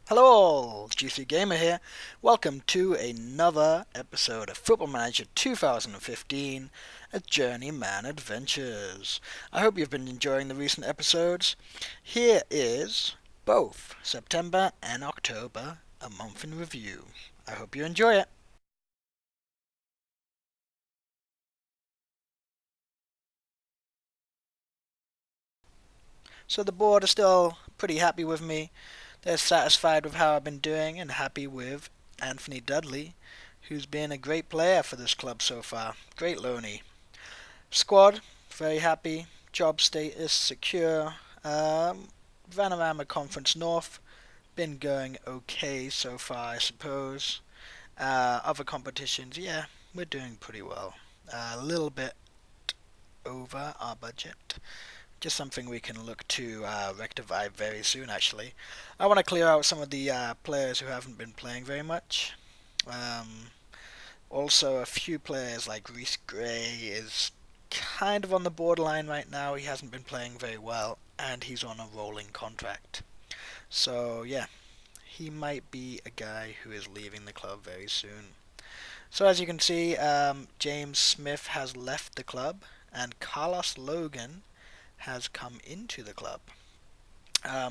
Hello all, GC Gamer here. Welcome to another episode of Football Manager 2015, a Journeyman Adventures. I hope you've been enjoying the recent episodes. Here is both September and October, a month in review. I hope you enjoy it. So the board is still pretty happy with me. They're satisfied with how I've been doing and happy with Anthony Dudley, who's been a great player for this club so far. Great loanee. Squad, very happy. Job status secure. Vanarama Conference North, been going okay so far, I suppose. Other competitions, yeah, we're doing pretty well. A little bit over our budget. Just something we can look to rectify very soon, actually. I want to clear out some of the players who haven't been playing very much. Um, Also, a few players like Reese Gray is kind of on the borderline right now. He hasn't been playing very well, and he's on a rolling contract. So, yeah, he might be a guy who is leaving the club very soon. So, as you can see, James Smith has left the club, and Carlos Logan has come into the club.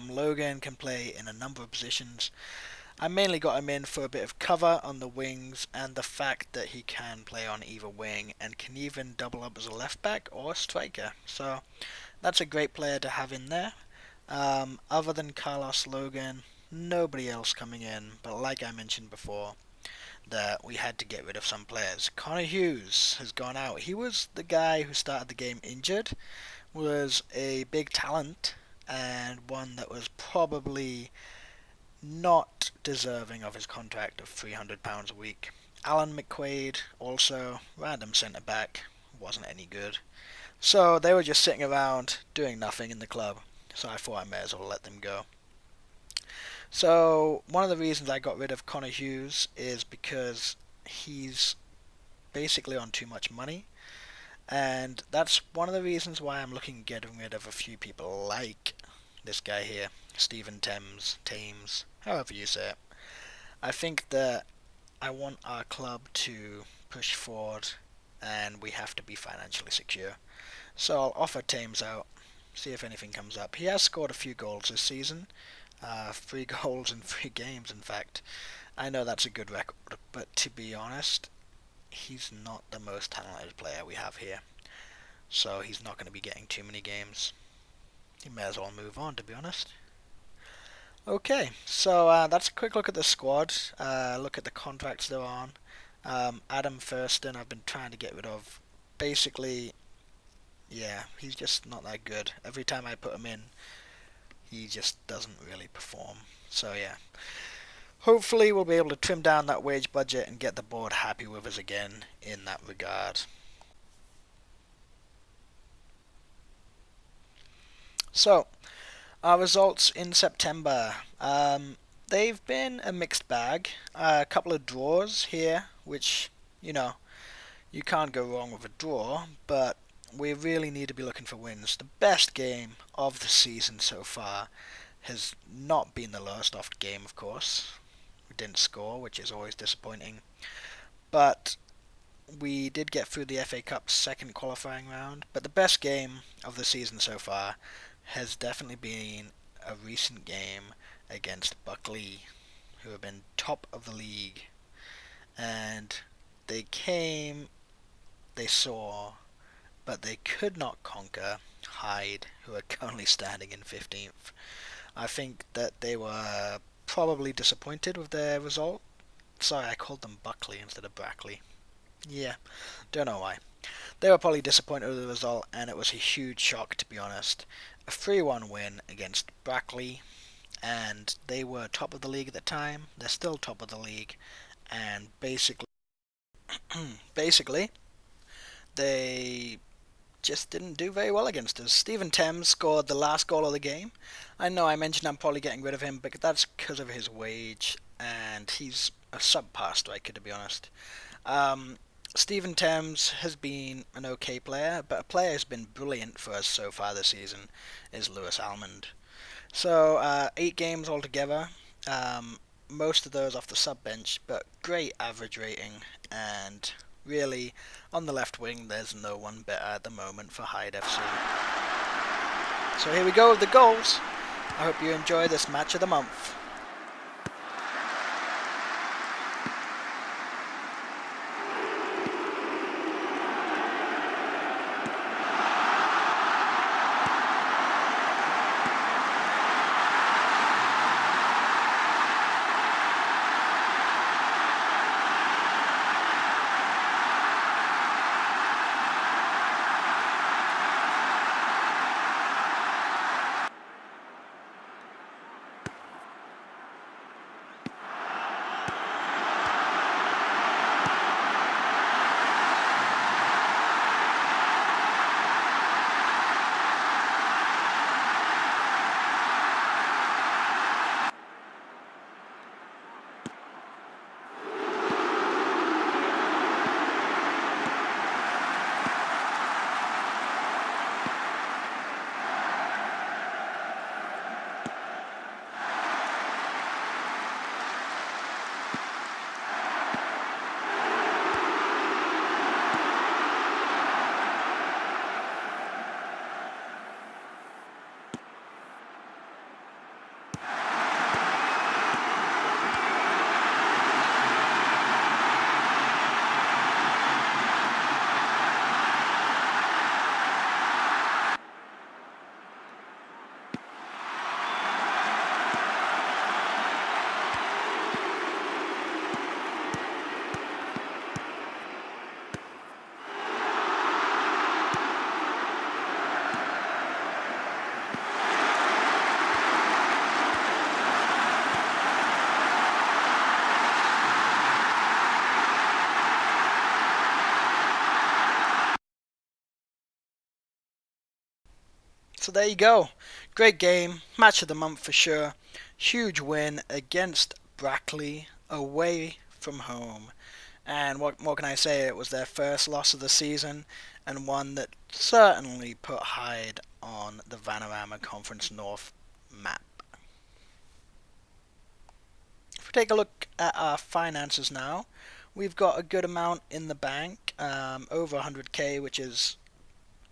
Logan can play in a number of positions. I mainly got him in for a bit of cover on the wings and the fact that he can play on either wing and can even double up as a left back or a striker. So that's a great player to have in there. Other than Carlos Logan, nobody else coming in. But like I mentioned before, that we had to get rid of some players. Connor Hughes has gone out. He was the guy who started the game injured, was a big talent and one that was probably not deserving of his contract of £300 a week. Alan McQuaid, also random centre back, wasn't any good. So they were just sitting around doing nothing in the club. So I thought I may as well let them go. So one of the reasons I got rid of Connor Hughes is because he's basically on too much money. And that's one of the reasons why I'm looking at getting rid of a few people like this guy here, Stephen Thames, however you say it. I think that I want our club to push forward and we have to be financially secure. So I'll offer Thames out, see if anything comes up. He has scored a few goals this season, 3 goals in 3 games in fact. I know that's a good record, but to be honest, he's not the most talented player we have here. So he's not going to be getting too many games. He may as well move on, to be honest. Okay, so that's a quick look at the squad. Look at the contracts they're on. Adam Thurston, I've been trying to get rid of. Basically, yeah, he's just not that good. Every time I put him in, he just doesn't really perform. So yeah, hopefully we'll be able to trim down that wage budget and get the board happy with us again in that regard. So, our results in September. They've been a mixed bag. A couple of draws here, which, you know, you can't go wrong with a draw, but we really need to be looking for wins. The best game of the season so far has not been the Lowestoft game, of course. We didn't score, which is always disappointing. But we did get through the FA Cup's second qualifying round. But the best game of the season so far has definitely been a recent game against Buckley, who have been top of the league. And they saw, but they could not conquer Hyde, who are currently standing in 15th. I think that they were probably disappointed with their result. Sorry, I called them Buckley instead of Brackley. Yeah, don't know why. They were probably disappointed with the result, and it was a huge shock, to be honest. A 3-1 win against Brackley, and they were top of the league at the time. They're still top of the league, and basically, they just didn't do very well against us. Stephen Thames scored the last goal of the game. I know I mentioned I'm probably getting rid of him, but that's because of his wage, and he's a subpar striker, to be honest. Um, Stephen Thames has been an okay player, but a player who's been brilliant for us so far this season is Lewis Almond. So, 8 games altogether. Most of those off the sub bench, but great average rating. And really, on the left wing, there's no one better at the moment for Hyde FC. So here we go with the goals. I hope you enjoy this match of the month. So there you go. Great game. Match of the month for sure. Huge win against Brackley away from home. And what more can I say? It was their first loss of the season and one that certainly put Hyde on the Vanarama Conference North map. If we take a look at our finances now, we've got a good amount in the bank, over 100k, which is,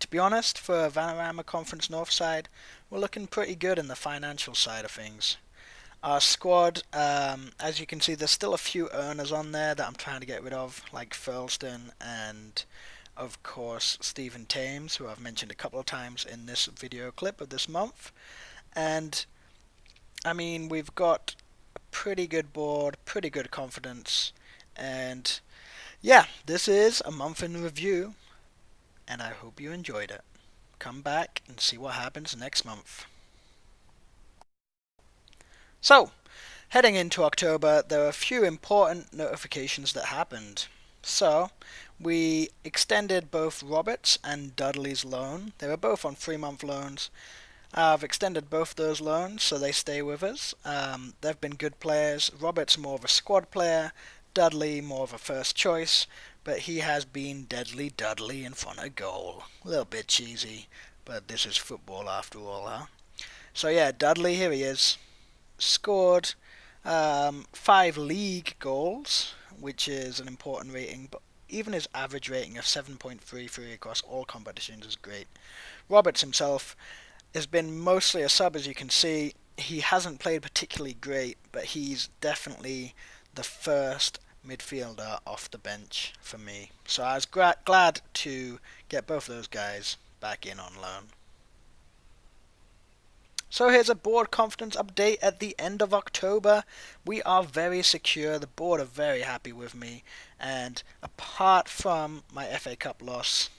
to be honest, for a Vanarama Conference North side, we're looking pretty good in the financial side of things. Our squad, as you can see, there's still a few earners on there that I'm trying to get rid of, like Furlston and, of course, Stephen Thames, who I've mentioned a couple of times in this video clip of this month. And, I mean, we've got a pretty good board, pretty good confidence, and yeah, this is a month in review, and I hope you enjoyed it. Come back and see what happens next month. So, heading into October, there are a few important notifications that happened. So, we extended both Roberts and Dudley's loan. They were both on 3-month loans. I've extended both those loans, so they stay with us. They've been good players. Roberts more of a squad player, Dudley more of a first choice, but he has been deadly Dudley in front of goal. A little bit cheesy, but this is football after all, huh? So yeah, Dudley, here he is. Scored 5 league goals, which is an important rating, but even his average rating of 7.33 across all competitions is great. Roberts himself has been mostly a sub, as you can see. He hasn't played particularly great, but he's definitely the first midfielder off the bench for me. So I was glad to get both of those guys back in on loan. So here's a board confidence update at the end of October. We are very secure. The board are very happy with me. And apart from my FA Cup loss,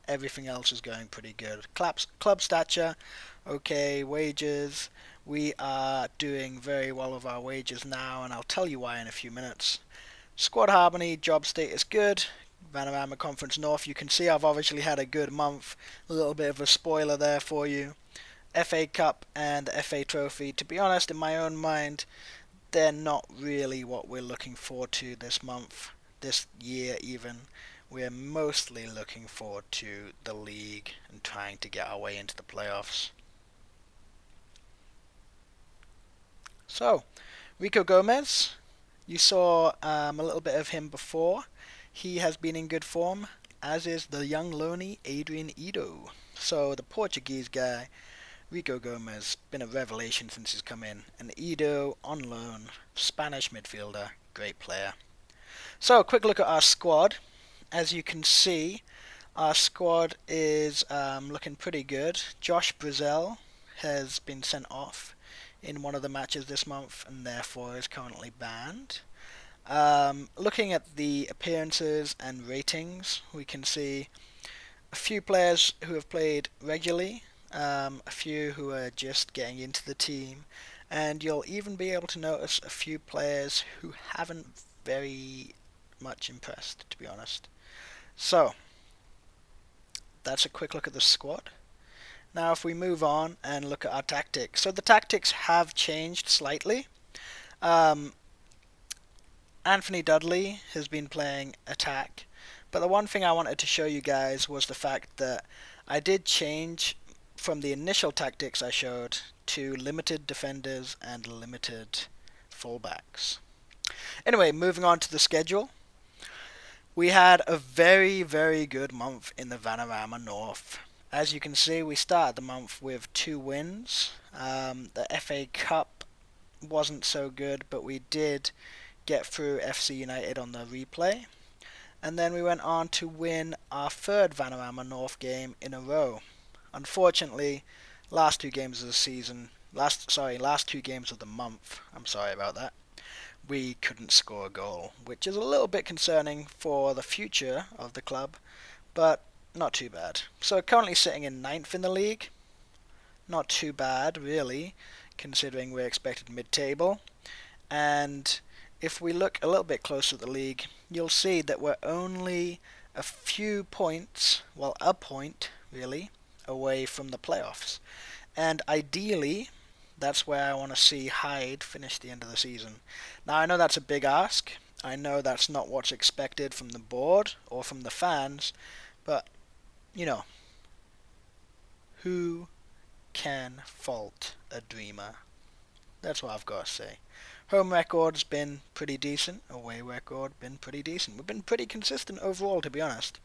everything else is going pretty good. Club stature, okay. Wages, we are doing very well with our wages now, and I'll tell you why in a few minutes. Squad harmony, job status good. Vanarama Conference North, you can see I've obviously had a good month. A little bit of a spoiler there for you. FA Cup and FA Trophy, to be honest, in my own mind, they're not really what we're looking forward to this month, this year even. We're mostly looking forward to the league and trying to get our way into the playoffs. So, Rico Gomez, you saw a little bit of him before. He has been in good form, as is the young loanee Adrian Edo. So the Portuguese guy, Rico Gomez, been a revelation since he's come in. And Edo, on loan, Spanish midfielder, great player. So, a quick look at our squad. As you can see, our squad is looking pretty good. Josh Brazell has been sent off in one of the matches this month and therefore is currently banned. Looking at the appearances and ratings, we can see a few players who have played regularly, a few who are just getting into the team, and you'll even be able to notice a few players who haven't very much impressed, to be honest. So, that's a quick look at the squad. Now if we move on and look at our tactics. So the tactics have changed slightly. Anthony Dudley has been playing attack, but the one thing I wanted to show you guys was the fact that I did change from the initial tactics I showed to limited defenders and limited fullbacks. Anyway, moving on to the schedule. We had a very, very good month in the Vanarama North. As you can see, we started the month with 2 wins. The FA Cup wasn't so good, but we did get through FC United on the replay. And then we went on to win our 3rd Vanarama North game in a row. Unfortunately, last 2 games of the season, last 2 games of the month, I'm sorry about that, we couldn't score a goal, which is a little bit concerning for the future of the club, but not too bad. So currently sitting in 9th in the league, not too bad really, considering we're expected mid-table. And if we look a little bit closer at the league, you'll see that we're only a few points, well, a point really, away from the playoffs. And ideally, that's where I want to see Hyde finish the end of the season. Now, I know that's a big ask. I know that's not what's expected from the board or from the fans, but, you know, who can fault a dreamer? That's what I've got to say. Home record's been pretty decent. Away record been pretty decent. We've been pretty consistent overall, to be honest.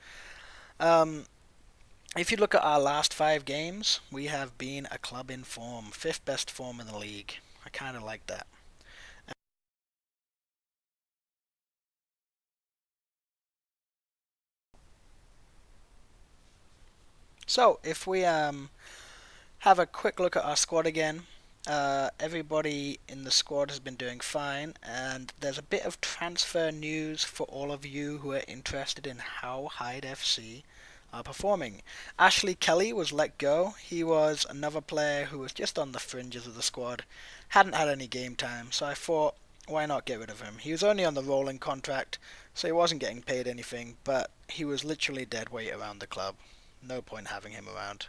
If you look at our last 5 games, we have been a club in form. 5th best form in the league. I kind of like that. So, if we have a quick look at our squad again, everybody in the squad has been doing fine, and there's a bit of transfer news for all of you who are interested in how Hyde FC are performing. Ashley Kelly was let go. He was another player who was just on the fringes of the squad, hadn't had any game time, so I thought, why not get rid of him? He was only on the rolling contract, so he wasn't getting paid anything, but he was literally dead weight around the club. No point having him around.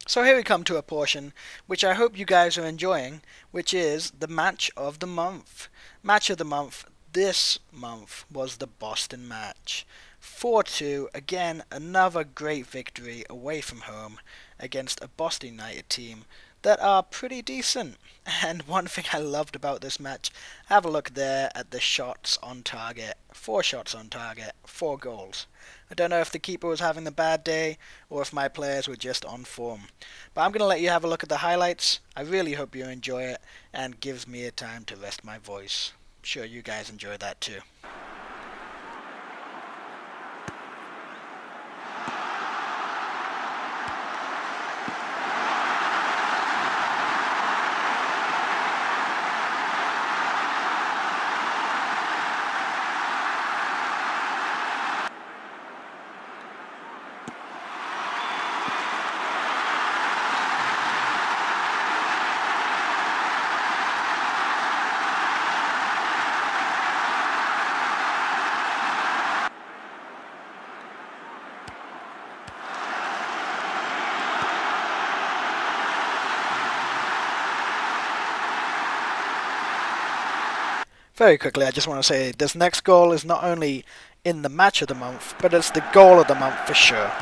So here we come to a portion which I hope you guys are enjoying, which is the match of the month. Match of the month this month was the Boston match. 4-2, again another great victory away from home against a Boston United team that are pretty decent. And one thing I loved about this match, have a look there at the shots on target. 4 shots on target, 4 goals. I don't know if the keeper was having a bad day or if my players were just on form. But I'm going to let you have a look at the highlights. I really hope you enjoy it and gives me a time to rest my voice. I'm sure you guys enjoy that too. Very quickly, I just want to say this next goal is not only in the match of the month, but it's the goal of the month for sure.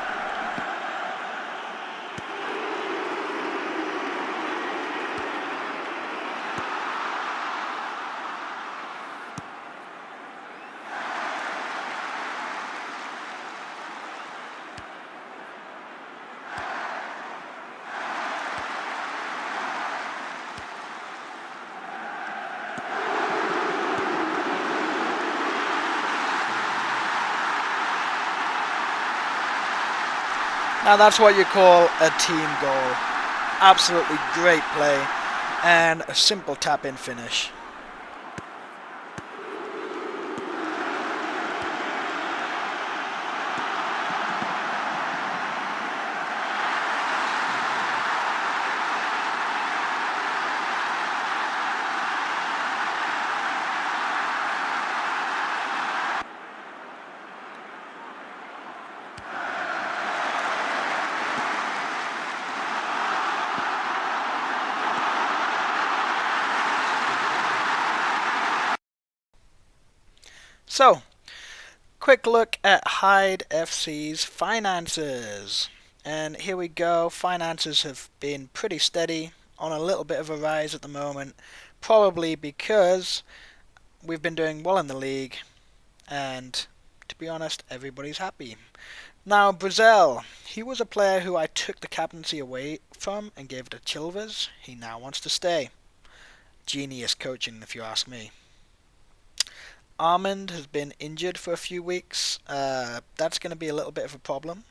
Now that's what you call a team goal. Absolutely great play and a simple tap-in finish. So, quick look at Hyde FC's finances. And here we go. Finances have been pretty steady, on a little bit of a rise at the moment, probably because we've been doing well in the league, and to be honest, everybody's happy. Now, Brazil, he was a player who I took the captaincy away from and gave it to Chilvers. He now wants to stay. Genius coaching, if you ask me. Armand has been injured for a few weeks. That's going to be a little bit of a problem.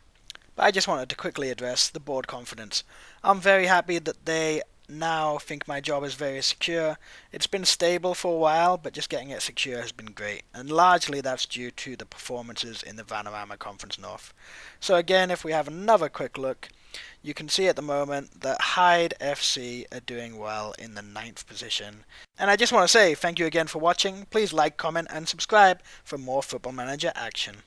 But I just wanted to quickly address the board confidence. I'm very happy that they now think my job is very secure. It's been stable for a while, but just getting it secure has been great. And largely that's due to the performances in the Vanarama Conference North. So again, if we have another quick look, you can see at the moment that Hyde FC are doing well in the 9th position. And I just want to say thank you again for watching. Please like, comment and subscribe for more Football Manager action.